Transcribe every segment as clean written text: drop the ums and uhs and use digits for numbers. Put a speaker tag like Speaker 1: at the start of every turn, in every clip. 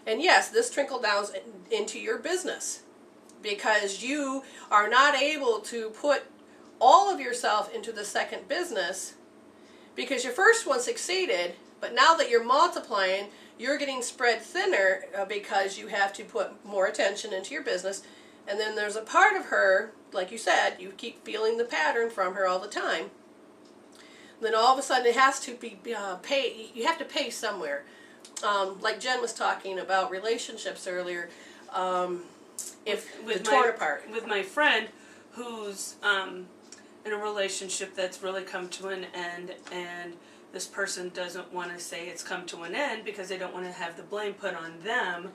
Speaker 1: And yes, this trickle down into your business because you are not able to put all of yourself into the second business because your first one succeeded, but now that you're multiplying, you're getting spread thinner because you have to put more attention into your business. And then there's a part of her, like you said, you keep feeling the pattern from her all the time. And then all of a sudden it has to be paid. You have to pay somewhere. Like Jen was talking about relationships earlier. If the torn apart.
Speaker 2: With my friend who's in a relationship that's really come to an end, and this person doesn't want to say it's come to an end because they don't want to have the blame put on them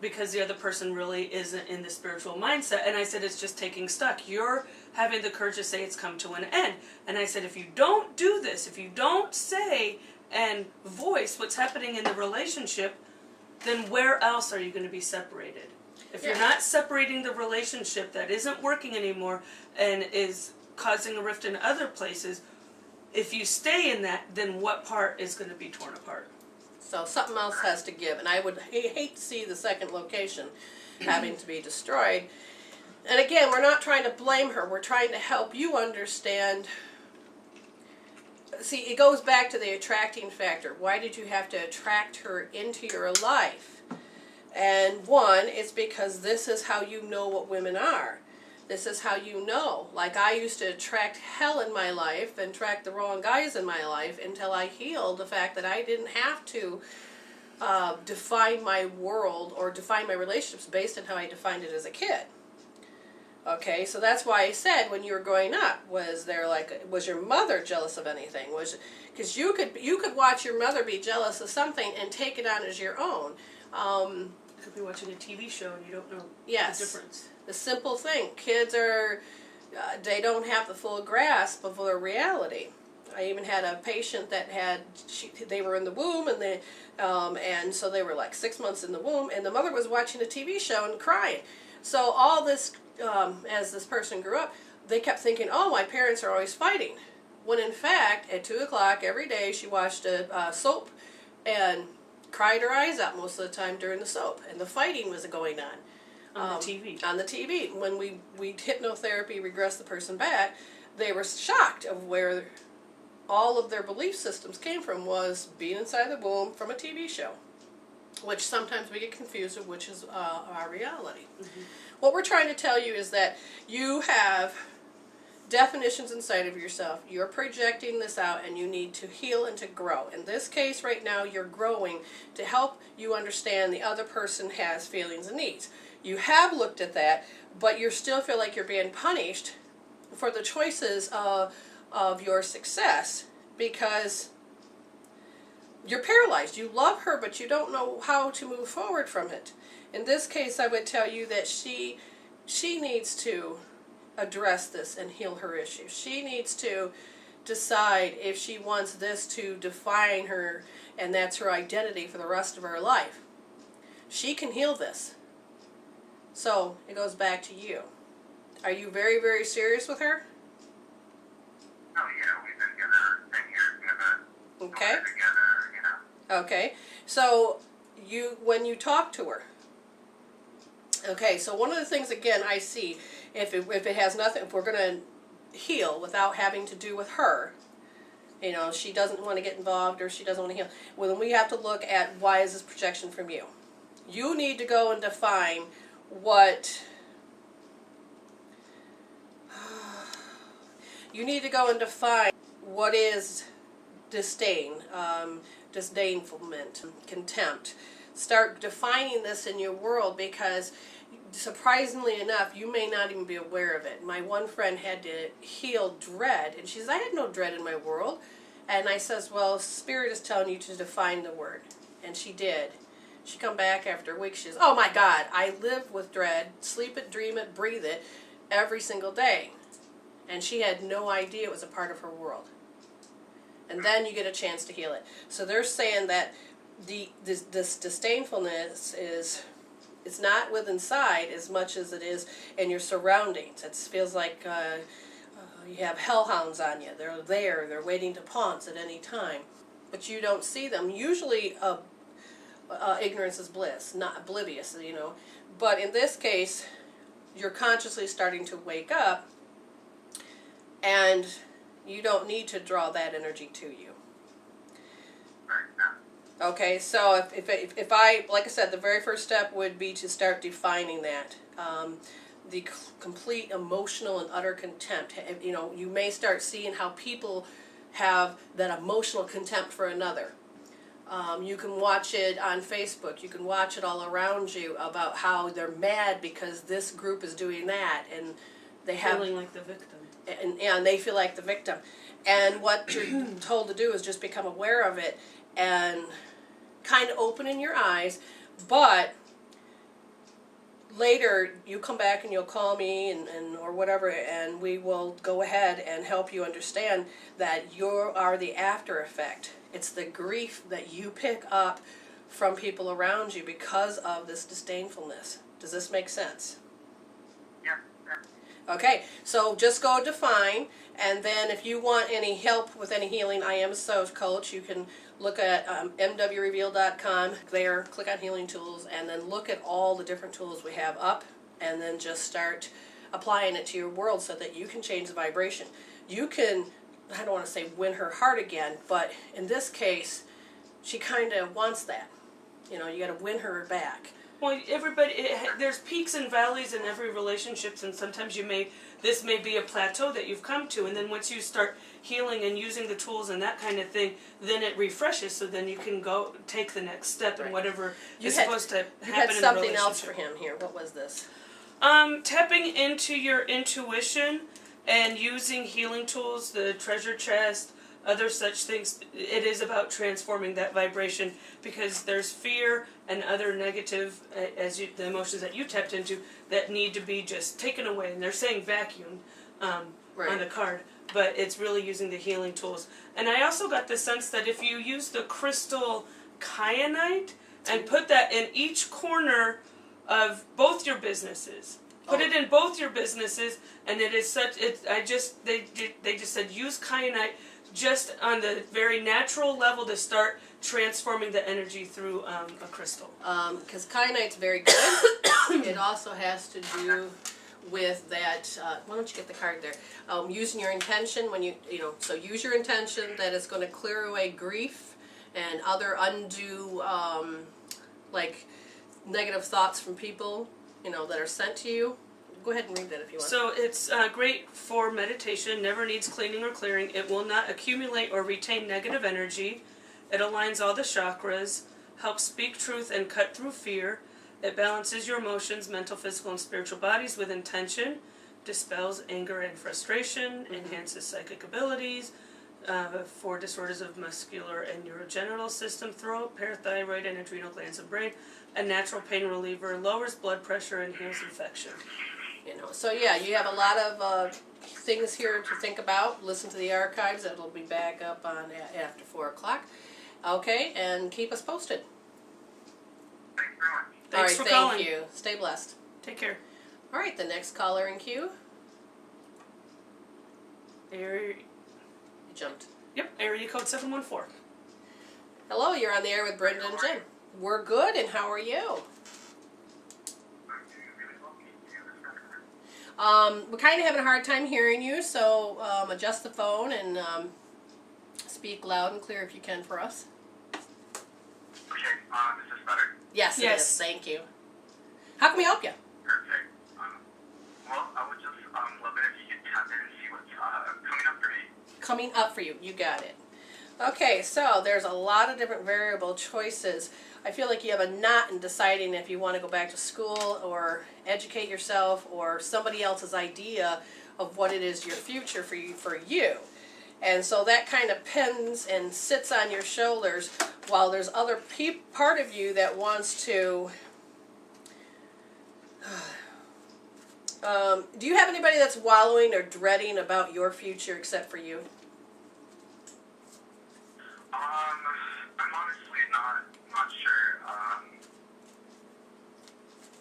Speaker 2: because the other person really isn't in the spiritual mindset. And I said, it's just taking stock. You're having the courage to say it's come to an end. And I said, if you don't do this, if you don't say and voice what's happening in the relationship, then where else are you going to be separated? If you're not separating the relationship that isn't working anymore and is causing a rift in other places, if you stay in that, then what part is going to be torn apart?
Speaker 1: So something else has to give. And I would hate to see the second location having to be destroyed. And again, we're not trying to blame her. We're trying to help you understand. See, it goes back to the attracting factor. Why did you have to attract her into your life? And one, it's because this is how you know what women are. This is how you know. Like I used to attract hell in my life and attract the wrong guys in my life until I healed the fact that I didn't have to define my world or define my relationships based on how I defined it as a kid. Okay, so that's why I said when you were growing up, was your mother jealous of anything? Because you could watch your mother be jealous of something and take it on as your own.
Speaker 2: You could be watching a TV show and you don't know the difference.
Speaker 1: The simple thing. Kids are, they don't have the full grasp of their reality. I even had a patient that they were in the womb and so they were like 6 months in the womb and the mother was watching a TV show and crying. So all this, as this person grew up, they kept thinking, oh, my parents are always fighting. When in fact, at 2 o'clock every day she watched a soap and cried her eyes out most of the time during the soap. And the fighting was going on.
Speaker 2: On the TV.
Speaker 1: On the TV. When we hypnotherapy regressed the person back, they were shocked of where all of their belief systems came from was being inside the womb from a TV show, which sometimes we get confused with, which is our reality. Mm-hmm. What we're trying to tell you is that you have definitions inside of yourself. You're projecting this out and you need to heal and to grow. In this case right now, you're growing to help you understand the other person has feelings and needs. You have looked at that, but you still feel like you're being punished for the choices of your success because you're paralyzed. You love her, but you don't know how to move forward from it. In this case, I would tell you that she needs to address this and heal her issues. She needs to decide if she wants this to define her and that's her identity for the rest of her life. She can heal this. So it goes back to you. Are you very, very serious with her?
Speaker 3: Oh yeah, we've been together 10 years together.
Speaker 1: Okay.
Speaker 3: Together,
Speaker 1: Okay. So when you talk to her. Okay, so one of the things again I see, if it has nothing, if we're going to heal without having to do with her, she doesn't want to get involved or she doesn't want to heal, well then we have to look at why is this projection from you. You need to go and define what is disdain, disdainfulment, contempt. Start defining this in your world because surprisingly enough, you may not even be aware of it. My one friend had to heal dread, and she says, I had no dread in my world. And I says, well, Spirit is telling you to define the word. And she did. She come back after a week, she says, oh my God, I live with dread, sleep it, dream it, breathe it, every single day. And she had no idea it was a part of her world. And then you get a chance to heal it. So they're saying that this disdainfulness it's not with inside as much as it is in your surroundings. It feels like you have hellhounds on you. They're waiting to pounce at any time. But you don't see them. Usually ignorance is bliss, not oblivious, you know. But in this case, you're consciously starting to wake up, and you don't need to draw that energy to you. Okay, so if I, like I said, the very first step would be to start defining that. The complete emotional and utter contempt. You know, you may start seeing how people have that emotional contempt for another. You can watch it on Facebook. You can watch it all around you about how they're mad because this group is doing that, and they have
Speaker 2: feeling like the victim.
Speaker 1: And they feel like the victim. And what you're told to do is just become aware of it and kind of opening your eyes. But later you come back and you'll call me and or whatever, and we will go ahead and help you understand that you are the after effect. It's the grief that you pick up from people around you because of this disdainfulness. Does this make sense?
Speaker 3: Yeah.
Speaker 1: Okay, so just go define, and then if you want any help with any healing, I am a soul coach. You can look at mwreveal.com. There, click on healing tools, and then look at all the different tools we have up, and then just start applying it to your world so that you can change the vibration. You can, I don't want to say win her heart again, but in this case, she kind of wants that. You know, you got to win her back.
Speaker 2: Well, everybody, there's peaks and valleys in every relationship, and sometimes this may be a plateau that you've come to, and then once you start healing and using the tools and that kind of thing, then it refreshes, so then you can go take the next step in whatever is supposed to happen in the relationship.
Speaker 1: You had something else for him here. What was this?
Speaker 2: Tapping into your intuition and using healing tools, the treasure chest, other such things. It is about transforming that vibration, because there's fear and other negative, the emotions that you tapped into, that need to be just taken away. And they're saying vacuum on the card, but it's really using the healing tools. And I also got the sense that if you use the crystal kyanite and put that in each corner of both your businesses, put it in both your businesses, and it is such. They just said use kyanite just on the very natural level to start transforming the energy through a crystal.
Speaker 1: Because kyanite's very good. It also has to do with that. Why don't you get the card there? Using your intention when so use your intention that it's going to clear away grief and other undue like negative thoughts from people that are sent to you. Go ahead and read that if you want.
Speaker 2: So it's great for meditation, never needs cleaning or clearing. It will not accumulate or retain negative energy. It aligns all the chakras, helps speak truth and cut through fear. It balances your emotions, mental, physical, and spiritual bodies with intention, dispels anger and frustration, enhances psychic abilities, for disorders of muscular and urogenital system, throat, parathyroid, and adrenal glands and brain, a natural pain reliever, lowers blood pressure, and heals infection.
Speaker 1: So yeah, you have a lot of things here to think about. Listen to the archives. It'll be back up on after 4 o'clock. Okay, and keep us posted.
Speaker 3: Thanks very much.
Speaker 2: Thanks for calling.
Speaker 1: Thank you. Stay blessed.
Speaker 2: Take care.
Speaker 1: All right, the next caller in queue. You jumped.
Speaker 2: Yep, area code 714.
Speaker 1: Hello, you're on the air with Brenda and Jen. We're good, and how are you? We're kind of having a hard time hearing you, so adjust the phone and speak loud and clear if you can for us.
Speaker 3: Okay, is this better?
Speaker 1: Yes, it is. Thank you. How can we help you?
Speaker 3: Perfect. Well, I would just love it if you could tap in and see what's coming up for me.
Speaker 1: Coming up for you. You got it. Okay, so there's a lot of different variable choices. I feel like you have a knot in deciding if you want to go back to school or educate yourself or somebody else's idea of what it is your future for you. And so that kind of pins and sits on your shoulders while there's other part of you that wants to... do you have anybody that's wallowing or dreading about your future except for you?
Speaker 3: I'm honestly not sure.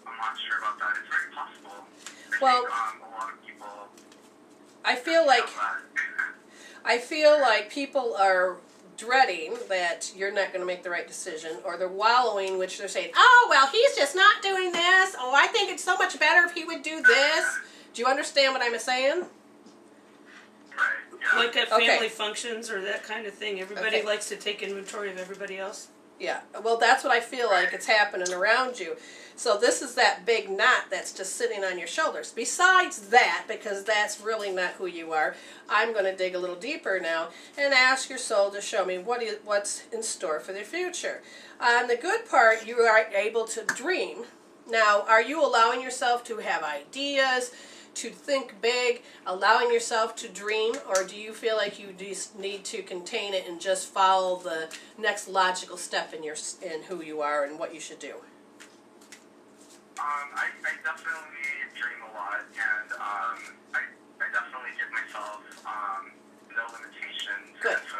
Speaker 3: I'm not sure about that. It's very possible. I think, a lot of people.
Speaker 1: I feel like people are dreading that you're not going to make the right decision, or they're wallowing, which they're saying, oh, well, he's just not doing this. Oh, I think it's so much better if he would do this. Do you understand what I'm saying?
Speaker 3: Right, yeah.
Speaker 2: Like at family
Speaker 1: Okay.
Speaker 2: functions or that kind of thing. Everybody
Speaker 1: Okay.
Speaker 2: likes to take inventory of everybody else.
Speaker 1: Yeah, well, that's what I feel like it's happening around you. So this is that big knot that's just sitting on your shoulders. Besides that, because that's really not who you are, I'm going to dig a little deeper now and ask your soul to show me what's in store for the future. On the good part, you are able to dream. Now, are you allowing yourself to have ideas, to think big, allowing yourself to dream, or do you feel like you just need to contain it and just follow the next logical step in who you are and what you should do?
Speaker 3: I definitely dream a lot, and I definitely give myself no limitations.
Speaker 1: Good.
Speaker 3: And so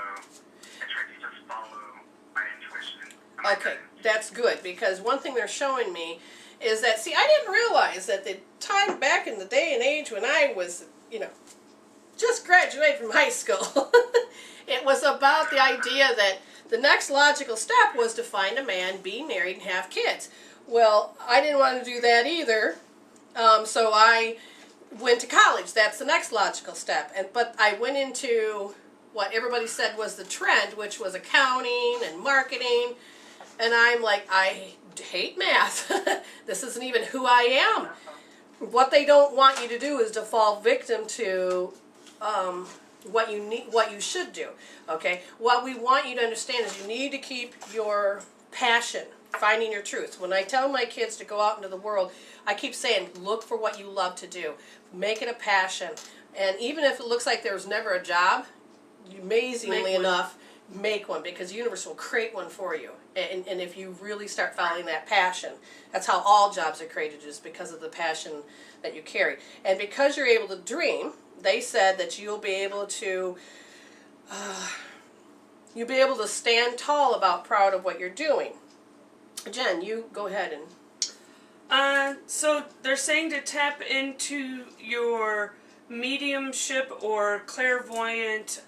Speaker 3: I try to just follow my intuition.
Speaker 1: Okay, that's good, because one thing they're showing me is that, see, I didn't realize that the time back in the day and age when I was, just graduated from high school, it was about the idea that the next logical step was to find a man, be married, and have kids. Well, I didn't want to do that either, so I went to college. That's the next logical step. But I went into what everybody said was the trend, which was accounting and marketing, and I'm like, I hate math. This isn't even who I am. What they don't want you to do is to fall victim to what you should do. Okay? What we want you to understand is you need to keep your passion, finding your truth. When I tell my kids to go out into the world, I keep saying, look for what you love to do. Make it a passion. And even if it looks like there's never a job, amazingly enough, make one, because the universe will create one for you. And if you really start following that passion, that's how all jobs are created, is because of the passion that you carry. And because you're able to dream, they said that you'll be able to stand tall about proud of what you're doing. Jen, you go ahead and...
Speaker 2: So they're saying to tap into your mediumship or clairvoyant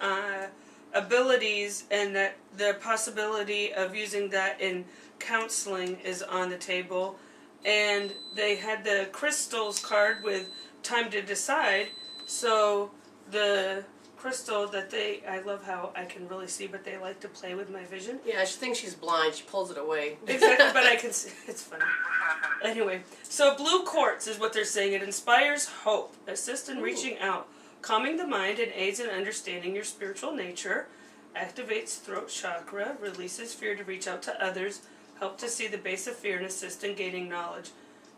Speaker 2: abilities, and that the possibility of using that in counseling is on the table. And they had the crystals card with time to decide. So the crystal that I love how I can really see, but they like to play with my vision.
Speaker 1: Yeah, she thinks she's blind. She pulls it away.
Speaker 2: Exactly, but I can see. It's funny. Anyway, so blue quartz is what they're saying. It inspires hope, assists in reaching out, calming the mind, and aids in understanding your spiritual nature, activates throat chakra, releases fear to reach out to others, help to see the base of fear, and assist in gaining knowledge.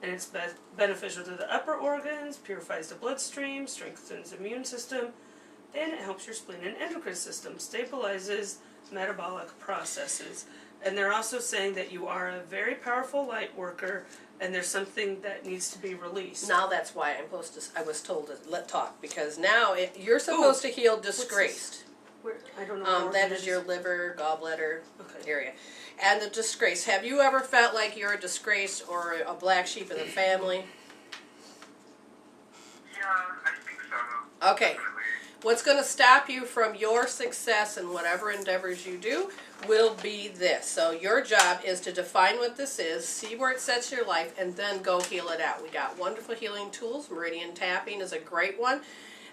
Speaker 2: And it's beneficial to the upper organs, purifies the bloodstream, strengthens the immune system, and it helps your spleen and endocrine system, stabilizes metabolic processes. And they're also saying that you are a very powerful light worker, and there's something that needs to be released.
Speaker 1: Now that's why I was told to talk, because now you're supposed to heal disgraced.
Speaker 2: Where, I don't know.
Speaker 1: That is your liver, gallbladder
Speaker 2: Okay.
Speaker 1: area. And the disgrace. Have you ever felt like you're a disgrace or a black sheep in the family?
Speaker 3: Yeah, I think so.
Speaker 1: Okay.
Speaker 3: Definitely.
Speaker 1: What's going to stop you from your success in whatever endeavors you do will be this. So your job is to define what this is, see where it sets your life, and then go heal it out. We got wonderful healing tools. Meridian tapping is a great one,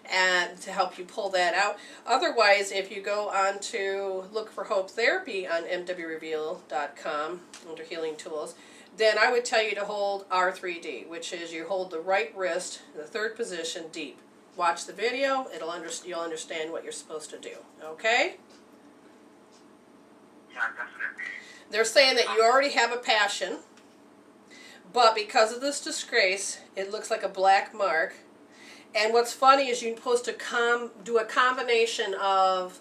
Speaker 1: and to help you pull that out. Otherwise, if you go on to look for Hope Therapy on mwreveal.com under healing tools, then I would tell you to hold R3D, which is you hold the right wrist in the third position deep. Watch the video, you'll understand what you're supposed to do. Okay?
Speaker 3: Yeah, definitely.
Speaker 1: They're saying that you already have a passion, but because of this disgrace, it looks like a black mark. And what's funny is you're supposed to do a combination of,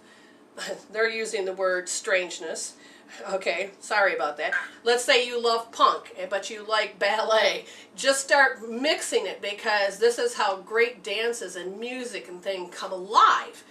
Speaker 1: they're using the word strangeness. Okay, sorry about that. Let's say you love punk, but you like ballet. Just start mixing it, because this is how great dances and music and things come alive.